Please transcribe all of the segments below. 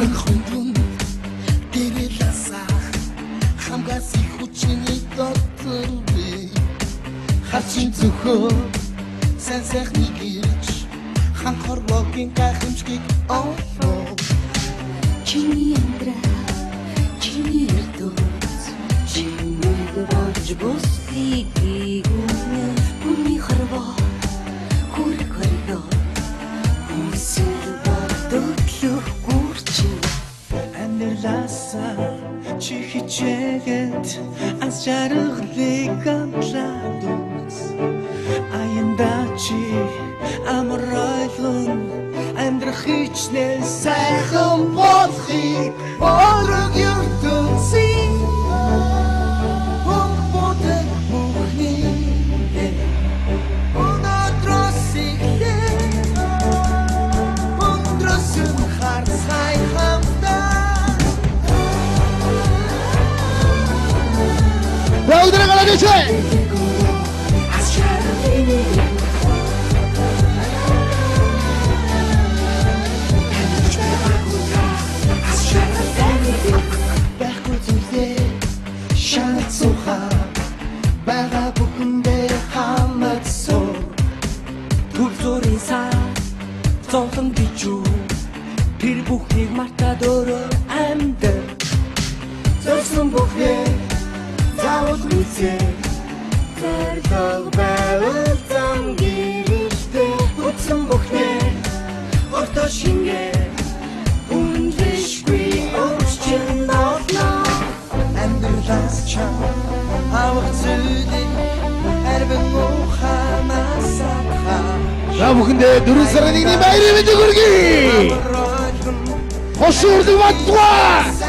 Архунд дэрэласа хамгаас их хүчний дотор би хачин зөвхөн сайн сайхныг ирж ханхорлогийн гайхамшгийг олоо чиний амьдрал чиний эрдэнэс чиний болж бүсгийг гүнэ хүний хорвоо хүрх хорвоо хүсэл бодоглох гүрчин амьдраласа чи хичээгээд аз жаргалыг амтлаад аяндаа чи амар ойлгон амьдрах хичнээн сайхан болохыг орог ертөнцийн бомбодаг бүхний өнөөдрөөс ихлээ өндрөөс хар сайхамдаа Благодаря, Галатичай! Бага бүхэндээ хаматсуу Түлзүүрийн сар зовлон бичүү Тэр бүхнийг мартаад өөрөө амьд Зорсон бүхнээ заавал үзье Зэрлэг байвал зам гэрэлтэй Утсан бүхнээ өртөө шингээ Үнлэшгүй өөрчлөн болно Амьдралаас чам авах зүйлийг арбан мухамаас За бүхэндээ 4 сарын 1-ний баярын мэндийг хүргэе. Хошуурдаг баттугай.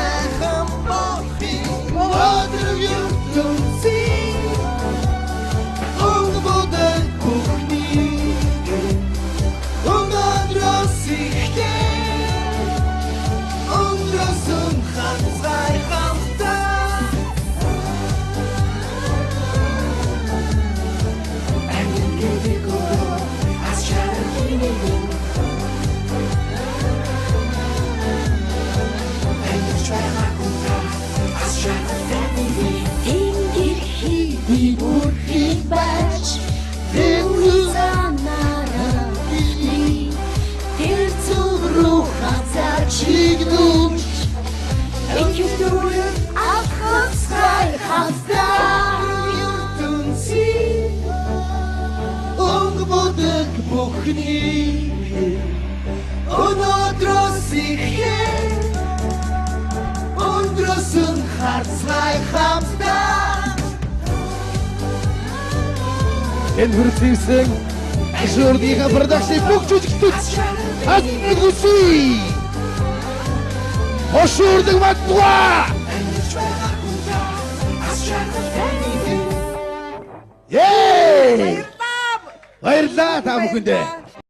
Өнөөдрөөс ихээ өндрөөс нь харцгай хамтдаа Энэ хүртсэн ажурдынхаа продакшны бүх жүжигчдүүд хатгүсий Хошуурдаг баттугай Баярлалаа та бүхэндээ